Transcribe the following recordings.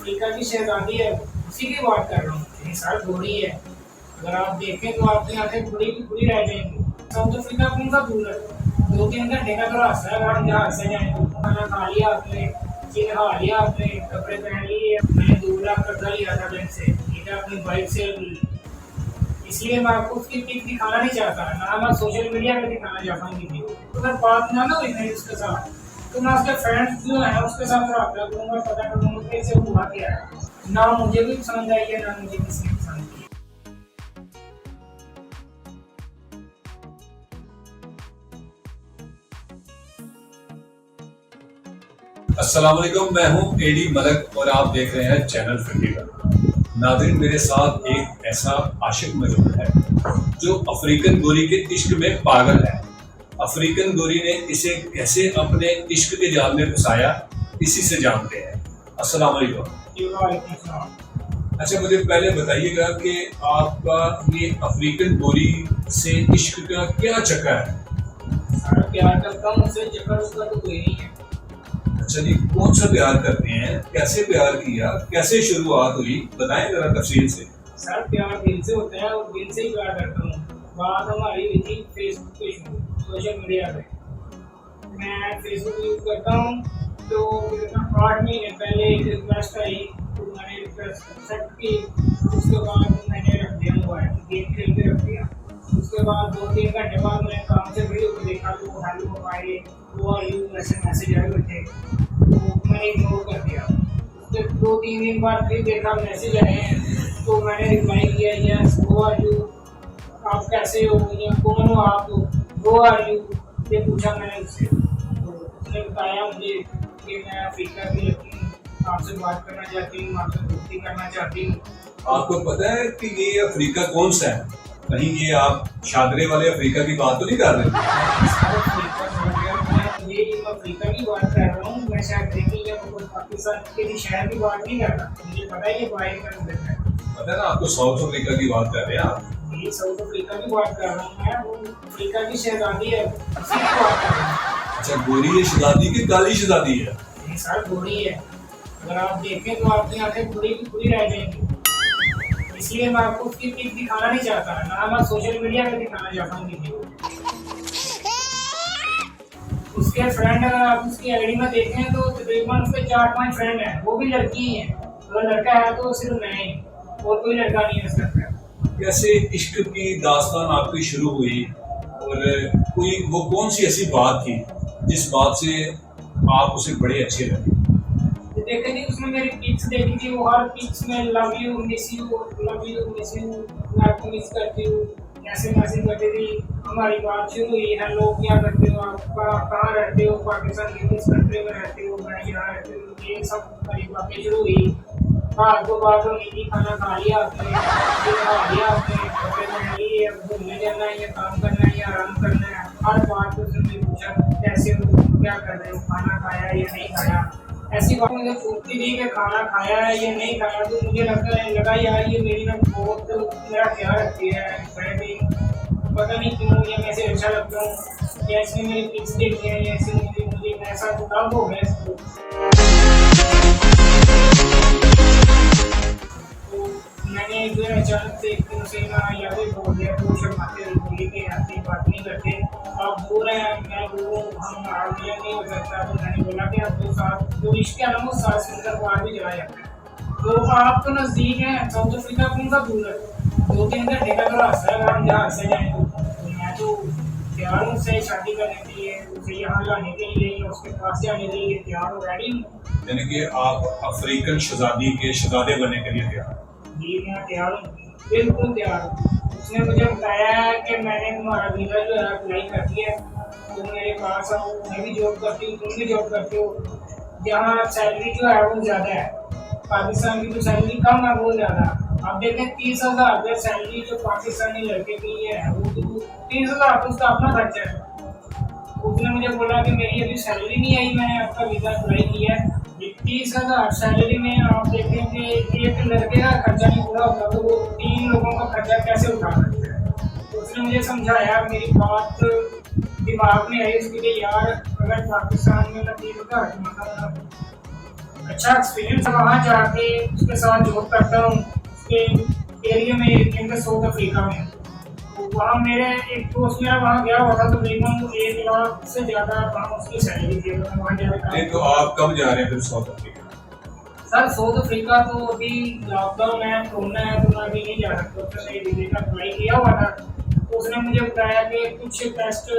Africa की शहजादी है, उसी की बात कर रहा हूँ। ये सर गोरी है, अगर आप देखें तो आपकी आंखें खुली की खुली रह जाएंगी। साउथ अफ्रीका कौन सा दूर है, 2-3 घंटे का तो रास्ता है। आप जहाँ से जाएंगे, खाना खा लिया आपने, चीज खा लिया आपने, कपड़े पहन लिए, मैंने 2 लाख कर्जा लिया था बैंक से, ठीक है, अपनी बाइक से, इसलिए मैं आपको उसकी पिक दिखाना नहीं चाहता, ना मैं सोशल मीडिया पे दिखाना चाहता हूँ किसी को। तो अगर बात ना हुई मेरी उसके साथ, तो मैं उसके फ्रेंड्स जो है उसके साथ रहा करूँगा, पता करूँगा कि इसे हुआ क्या है। ना मुझे भी पसंद आई है, ना मुझे किसी ने पसंद की। अस्सलाम वालेकुम, मैं हूं एडी मलक और आप देख रहे हैं चैनल 51। नाज़रीन, मेरे साथ एक ऐसा आशिक मौजूद है जो अफ्रीकन गोरी के इश्क में पागल है। अफ्रीकन गोरी ने इसे कैसे अपने इश्क के जाल में फंसाया, इसी से जानते हैं। अस्सलाम वालेकुम। अच्छा, मुझे पहले बताइएगा कि आपका ये अफ्रीकन गोरी से इश्क का क्या चक्कर है? सारा प्यार करता हूँ उससे, चक्कर उसका तो कोई नहीं है। अच्छा जी, कौन सा प्यार करते हैं, कैसे प्यार किया, कैसे शुरुआत हुई, बताएं जरा तफसील से। सर प्यार दिल से होता है और दिल से ही प्यार करता हूँ। बात हमारी हुई थी फेसबुक पे, सोशल मीडिया पे। मैं फेसबुक यूज करता हूँ, तो 8 महीने पहले एक रिक्वेस्ट आई, तो मैंने रिक्वेस्ट एक्सेप्ट की। उसके बाद मैंने रख दिया मोबाइल, गेम खेल के रख दिया। उसके बाद 2-3 घंटे बाद मैंने काम से वीडियो को देखा, तो हेलो हाय वो आर यू ऐसे मैसेज आए हुए थे, तो मैंने इग्नोर कर दिया। उसके 2-3 दिन बाद फिर देखा मैसेज आए हैं, तो मैंने रिप्लाई किया यस वो आर यू, आप कैसे हो या कौन हो आप, वो आर यू, ये पूछा मैंने उससे। तो उसने बताया मुझे कि मैं अफ्रीका की लड़की हूँ, आपसे बात करना चाहती हूँ, आपसे दोस्ती करना चाहती हूँ। आपको पता है कि ये अफ्रीका कौन सा है? कहीं ये आप शादरे वाले अफ्रीका की बात तो नहीं कर रहे? ये अफ्रीका की बात कर रहा हूँ, मैं शायद या पाकिस्तान के शहर की बात नहीं कर रहा। मुझे पता है ये बाहर का अंदर है। पता है ना, आपको साउथ अफ्रीका की बात कर रहे हैं आप। ये साउथ अफ्रीका की बात कर रहा हूँ मैं, वो अफ्रीका की शहजादी है, उसी की बात कर रहा हूँ। अच्छा, गोरी है शहजादी की काली शहजादी है? ये सर गोरी है, अगर आप देखें तो आपकी आंखें खुली की खुली रह जाएंगी। इसलिए मैं आपको उसकी पिक दिखाना नहीं चाहता, ना मैं सोशल मीडिया पे दिखाना चाहता हूँ किसी को। उसके फ्रेंड अगर आप उसकी आईडी में देखें तो तकरीबन उसके 4-5 फ्रेंड हैं, वो भी लड़की ही हैं। अगर लड़का है तो सिर्फ मैं ही, और कोई लड़का नहीं है उसका फ्रेंड। कैसे इश्क की दास्तान आपकी शुरू हुई, और कोई वो कौन सी ऐसी बात थी जिस बात से आप उसे बड़े अच्छे लगे? देखे नहीं, उसने मेरी पिक्स देखी थी, वो हर पिक्स में love you miss you, love you miss you, मैं आपको मिस करती हूँ, ऐसे मैसेज करती थी। हमारी बात शुरू हुई, हेलो क्या करते हो आप, कहाँ रहते हो, पाकिस्तान की किस कंट्री में रहते हो, मैं यहाँ रहती हूँ, ये सब हमारी बातें शुरू हुई। बात को बात होने की, खाना खा लिया आपने, खा लिया आपने, कपड़े पहन लिए, घूमने जाना है या काम करना है या आराम करना है। हर बात को उसने पूछा कैसे हो, क्या कर रहे हो, खाना खाया या नहीं खाया। ऐसी बात मुझे पूछती थी कि खाना खाया है या नहीं खाया, तो मुझे लगा यार ये मेरी ना बहुत मेरा ख्याल रखती है। पता नहीं क्यों ये मैं ऐसे अच्छा लगता हूँ, या इसने मेरी पिक्स देखी है, या ऐसे मुझे ऐसा जुड़ाव हो गया इसको। तो मैंने जो है अचानक से एक दिन से ना यादें बोल दिया, तो शर्माते बोली कि ऐसी बात नहीं करते, आप बोल रहे हैं मैं बोलूँ, हम आदमियाँ नहीं हो सकता। तो मैंने बोला कि आप 2 साल जो रिश्ते हैं ना वो 7 सिलेंडर बाहर भी चला जाता है। तो आप तो नज़दीक हैं, साउथ अफ्रीका कौन सा दूर है, 2-3 घंटे का तो रास्ता है। अगर हम जहाँ से जाएँ तो मैं तो तैयार हूँ उससे शादी करने के लिए, उसे यहाँ लाने के लिए, उसके पास जाने के लिए तैयार हूँ, रेडी हूँ। यानी कि आप अफ्रीकन शहजादी के शहजादे बनने के लिए तैयार? जी मैं तैयार हूँ, बिल्कुल तैयार हूँ। उसने मुझे बताया है कि मैंने तुम्हारा वीज़ा जो है अप्लाई कर दिया है, तुम मेरे पास आओ, मैं भी जॉब करती हूँ, तुम भी जॉब करते हो। यहाँ सैलरी जो है वो ज़्यादा है, पाकिस्तान की जो सैलरी कम है वो ज़्यादा। आप देखें 30,000 रुपये सैलरी जो पाकिस्तानी लड़के के लिए है, वो तो 30,000 तो उसका अपना खर्चा है। उसने मुझे बोला कि मेरी अभी सैलरी नहीं आई, मैंने आपका वीज़ा अप्लाई किया है, 30,000 सैलरी में आप देखें कि एक लड़के का खर्चा नहीं पूरा होता, तो वो 3 लोगों का खर्चा कैसे उठा सकते हैं। तो उसने मुझे समझाया, मेरी बात दिमाग में आई उसके लिए, यार अगर पाकिस्तान में मैं 30,000 कमाता हूँ अच्छा एक्सपीरियंस है वहाँ जाके, उसके साथ जॉब करता हूँ उसके एरिया में, एक साउथ अफ्रीका में। तो वहाँ मेरे एक दोस्त मेरा वहाँ गया हुआ था, तो तकरीबन 1 लाख से ज़्यादा वहाँ उसकी सैलरी थी। मैं वहाँ जाकर नहीं, तो आप कब जा रहे हैं फिर south Africa? Sir south Africa तो अभी लॉकडाउन है, कोरोना है, तो मैं अभी नहीं जा सकता। तो मैंने वीज़े का अप्लाई किया हुआ था, तो उसने मुझे बताया कि कुछ टेस्ट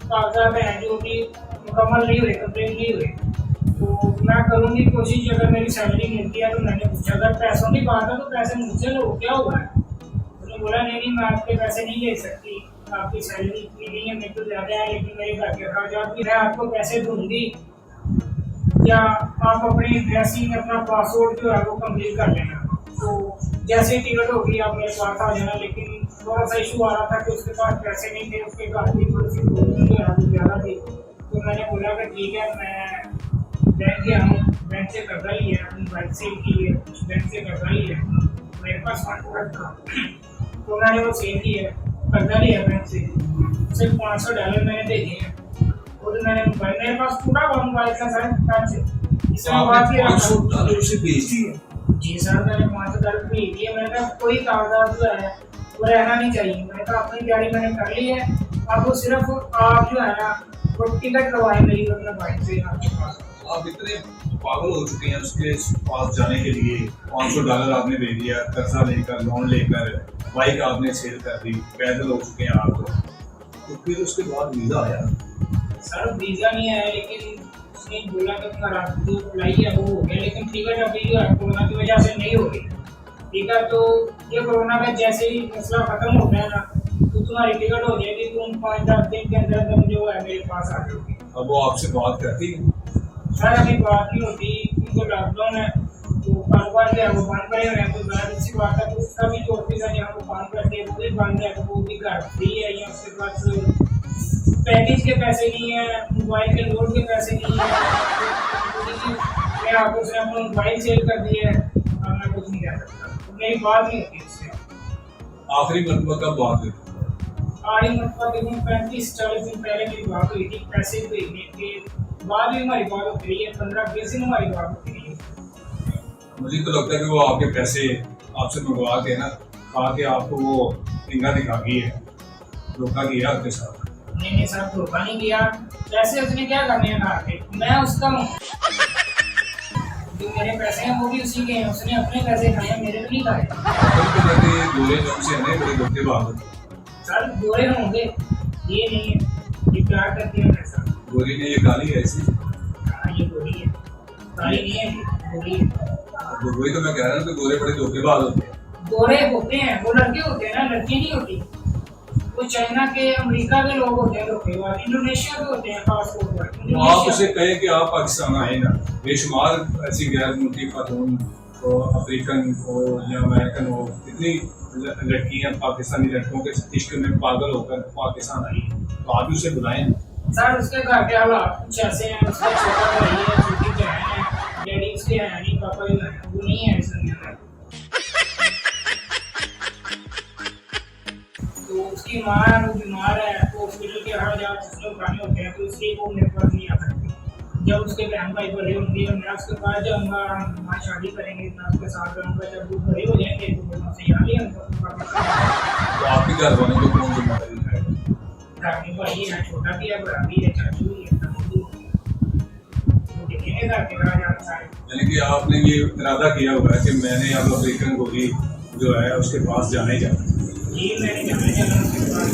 कागजात हैं जो कि मुकम्मल नहीं हुए, कंप्लीट नहीं हुए। तो मैं करूँगी कोशिश, अगर मेरी सैलरी मिलती है। तो मैंने पूछा अगर पैसों की बात है तो पैसे मुझसे लो, क्या हुआ है? उसने बोला नहीं मैं आपके पैसे नहीं दे सकती, आपकी सैलरी इतनी नहीं है, मेरे को ज़्यादा है, लेकिन मेरे घर के अखराजात भी है, आपको पैसे दूँगी, या आप अपनी ड्रेसिंग अपना पासपोर्ट जो है वो कंप्लीट कर लेना। तो जैसे टिकट होगी आप मेरे पास आ जाना। लेकिन थोड़ा सा इशू आ रहा था कि उसके पास पैसे नहीं थे, उसके घर की थोड़ी सी प्रॉब्लम जो है वो ज़्यादा थी। तो मैंने बोला कि ठीक है, मैं बैंक गया हूँ, बैंक से कर्जा लिया, अपनी बाइक सेल की है, बैंक से कर्जा लिया, मेरे पास पासपोर्ट था। तो मैंने वो सेल किया, कर्जा लिया बैंक से, सिर्फ $500 मैंने दे दिए। और मैंने मोबाइल, मेरे पास पूरा मोबाइल था सर कार्ड से। इसमें बात ये $500 उसे भेज दिए? जी सर, मैंने $500 भेज दिए। मैंने कहा कोई कागजात जो है वो रहना नहीं चाहिए। मैंने कहा अपनी गाड़ी मैंने कर ली है, अब वो सिर्फ आप जो है ना वो टिकट करवाए मेरी अपने बाइक से आपके पास। आप इतने पागल हो चुके हैं उसके पास जाने के लिए, $500 आपने दे दिया, कर्जा लेकर, लोन लेकर, बाइक आपने सेल कर दी, पैदल हो चुके हैं आप। तो फिर उसके बाद वीज़ा आया? सर वीज़ा नहीं आया, लेकिन उसने बोला कि तुम्हारा जो अप्लाई है वो हो गया, लेकिन टिकट अभी जो है कोरोना की वजह से नहीं हो रही। टिकट तो ये कोरोना का जैसे ही मसला खत्म हो गया ना, तो तुम्हारी टिकट हो जाएगी, तुम 5-10 दिन के अंदर अंदर जो है मेरे पास आ जाओगे। अब वो आपसे बात करती है? सर अभी बात नहीं होती, उनको लॉकडाउन है, तो कारोबार जो है वो बंद पड़े हुए हैं। तो ज़्यादा अच्छी बात है, तो उसका भी जो ऑफिस है जहाँ वो काम करते हैं वो भी बंद है, तो वो भी घर फ्री है, या उसके पास पैकेज के पैसे नहीं है, मोबाइल के लोड के पैसे नहीं है। मैं आपको से अपना मोबाइल सेल कर दिया है, अब मैं कुछ नहीं कह सकता। तो मेरी बात नहीं होती उससे। आखिरी मरतबा कब बात हुई? आखिरी मरतबा तकरीबन 35-40 दिन पहले मेरी बात हुई थी। पैसे भेजने के बाद भी हमारी बात होती रही है, 15-20 दिन हमारी बात होती रही है। मुझे तो लगता है कि वो आपके पैसे आपसे मंगवा के ना खा के आपको वो इंगा दिखा गई है, धोखा किया आपके साथ। नहीं सर, धोखा नहीं किया। पैसे उसने क्या करने हैं खा के, मैं उसका हूँ। जो मेरे पैसे हैं वो भी उसी के हैं, उसने अपने पैसे खाए हैं, मेरे भी नहीं खाए। तो कहते गोरे लोग से है बड़े धोखेबाज। सर गोरे होंगे ये नहीं है, ये प्यार करते हैं मेरे साथ। गोरी ने ये काली है ऐसी? हाँ ये गोरी है, काली नहीं है, गोरी है। तो वही तो मैं कह रहा हूँ कि गोरे बड़े धोखेबाज होते हैं। गोरे होते हैं, वो लड़के होते हैं ना, लड़की नहीं होती। वो चाइना के, अमेरिका के लोग होते हैं धोखेबाज, इंडोनेशिया के होते हैं खासतौर पर। आप उसे कहें कि आप पाकिस्तान आए ना, बेशुमार ऐसी गैर मुल्की खातून हो, अफ्रीकन हो या अमेरिकन हो, इतनी लड़कियां पाकिस्तानी लड़कों के इश्क में पागल होकर पाकिस्तान आई, तो आप भी उसे बुलाएं। सर उसके घर के हालात कुछ ऐसे हैं, उसका छोटा भाई है, छोटी बहन है, डैडी उसके है नहीं, पापा भी है, वो नहीं है इस दुनिया में। तो उसकी माँ है, वो बीमार है, तो हॉस्पिटल के अखराजात उसने उठाने होते हैं, तो इसलिए वो मेरे पास नहीं आ सकती। जब उसके बहन भाई बड़े होंगे, मैं उसके पास जाऊँगा, हम वहाँ शादी करेंगे, मैं उसके साथ रहूँगा। जब वो बड़े हो जाएंगे तो मैं उनसे यहाँ ले आऊँगा। तो आपके घर वालों को कौन जिम्मेदारी उठाएगा? घर में भाई है, छोटा भी है, बड़ा भी है, चाचू भी है, ताऊ भी है। वो देखेंगे घर के अखराजात सारे। यानी कि आपने ये इरादा किया हुआ है कि मैंने अब अफ्रीकन गोरी जो है उसके पास जाने जाना। जी मैंने जाना उसके पास,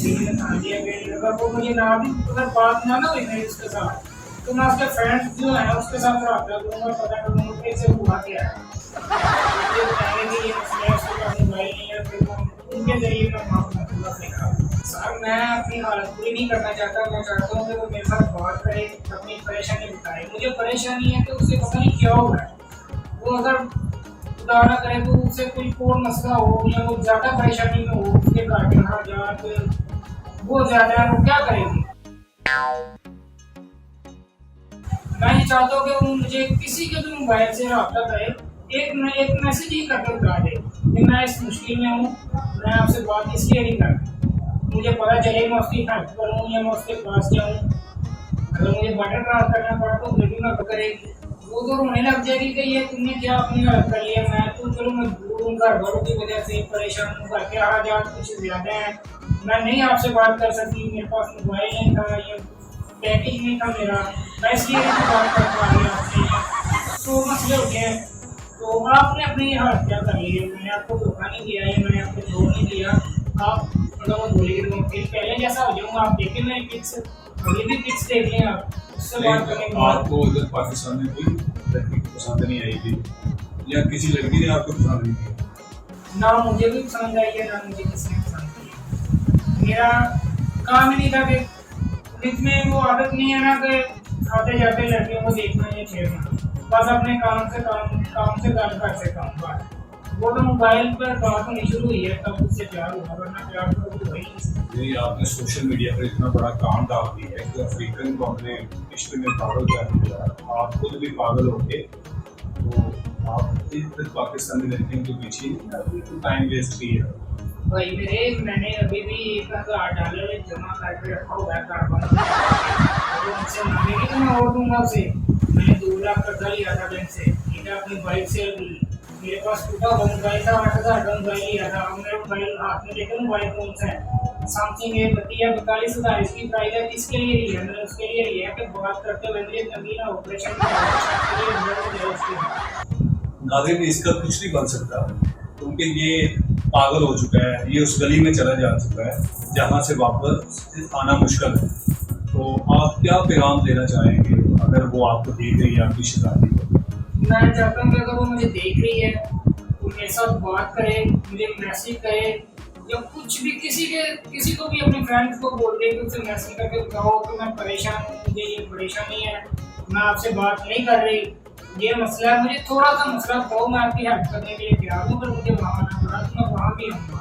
मैंने कहा दिया कि अगर वो मुझे ना भी, अगर बात ना हुई मेरी उसके साथ, तो मैं उसके फ्रेंड्स जो है उसके साथ रब्ता करूँगा, पता करूँगा कि इसे हुआ क्या है। ये बताएंगे कि ये मसला है, उसके पास मोबाइल नहीं है, फिर उनके जरिए मैं माफ करूँगा। सर मैं अपनी हालत पूरी नहीं करना चाहता, मैं चाहता हूँ कि वो मेरे साथ बात करे, अपनी परेशानी बताए। मुझे परेशानी है कि उससे पता नहीं क्या हो रहा है। वो अगर खुदा ना करे तो उससे कोई और मसला हो, या वो ज़्यादा परेशानी में हो, उसके घर के हालात वो ज़्यादा है, वो क्या करेगी। मैं ये चाहता हूँ कि वो मुझे किसी के भी मोबाइल से रब्ता करे, एक मैसेज ही करके बता दे कि मैं इस मुश्किल में हूँ, मैं आपसे बात इसलिए नहीं करता। मुझे पता चले मैं उसकी हेल्प करूँ या मैं उसके पास जाऊँ। अगर मुझे बटन ट्रांसफर करना पड़ा तो बिल्कुल मैं करेगी, वो तो रोने लग जाएगी कि ये तुमने क्या अपनी हालत कर लिया, मैं तो चलो मजबूर हूँ, घर वालों की वजह से परेशान हूँ, घर के हालात कुछ ज़्यादा हैं, मैं नहीं आपसे बात कर सकती, मेरे पास मोबाइल नहीं था, ये पैकेज नहीं था मेरा, मैं इसलिए नहीं बात कर पा रही आपसे। तो मसले हो गए। तो आपने अपनी हालत क्या कर ली है, मैंने आपको धोखा नहीं दिया है, मैंने आपको छोड़ नहीं दिया। आप मतलब वो बोलेगी तो फिर पहले जैसा हो जाऊँगा, आप देखें मेरी पिक्स, अभी भी पिक्स देख लें आप, उससे बात करने के बाद। आपको उधर पाकिस्तान में कोई लड़की पसंद नहीं आई थी या किसी लड़की ने आपको पसंद नहीं की? ना मुझे भी पसंद आई है, ना मुझे किसी ने पसंद की। मेरा काम ही नहीं था कि इसमें वो आदत नहीं है ना कि आते जाते लड़कियों को देखना या छेड़ना, बस अपने काम से काम, घर से काम बात। वो तो मोबाइल पर बात होनी शुरू हुई है तब उससे प्यार हुआ, वरना प्यार तो कभी हुआ ही नहीं। ये आपने सोशल मीडिया पर इतना बड़ा काम डाल दिया है कि अफ्रीकन को अपने इश्क में पागल कर दिया, आप खुद भी पागल हो गए, तो आप इस पाकिस्तानी लड़कियों के पीछे टाइम वेस्ट किया। भाई मेरे, मैंने अभी भी $1000 जमा करके रखा हुआ है कार्बन, तो मुझसे मांगेगी तो मैं और दूंगा उसे। मैंने 2 लाख कर्जा लिया था बैंक से, ठीक है, अपनी बाइक से। मेरे पास टूटा हुआ मोबाइल था, 8000 का मोबाइल लिया था, अब मेरा मोबाइल हाथ में लेकर मोबाइल कौन सा है, सैमसंग है, 42,000 इसकी प्राइस है। किसके लिए लिया मैंने? उसके लिए लिया कि बात करते हुए मेरे नवीन ऑपरेशन नाज़रीन, इसका कुछ नहीं बन सकता क्योंकि ये पागल हो चुका है, ये उस गली में चला जा चुका है जहाँ से वापस आना मुश्किल है। तो आप क्या पैगाम देना चाहेंगे अगर वो आपको देख रही है आपकी शिकायत को? मैं चाहता हूँ कि अगर वो मुझे देख रही है तो मेरे साथ बात करे, मुझे मैसेज करे, या कुछ भी किसी को भी अपने फ्रेंड्स को बोल दे कि उसे मैसेज करके बताओ कि मैं परेशान हूँ, मुझे ये परेशानी है, मैं आपसे बात नहीं कर रही, ये मसला है, मुझे थोड़ा सा मसला बताओ, मैं आपकी हेल्प करने के लिए तैयार हूँ। अगर मुझे वहाँ आना पड़ा तो मैं वहाँ भी आऊँगा।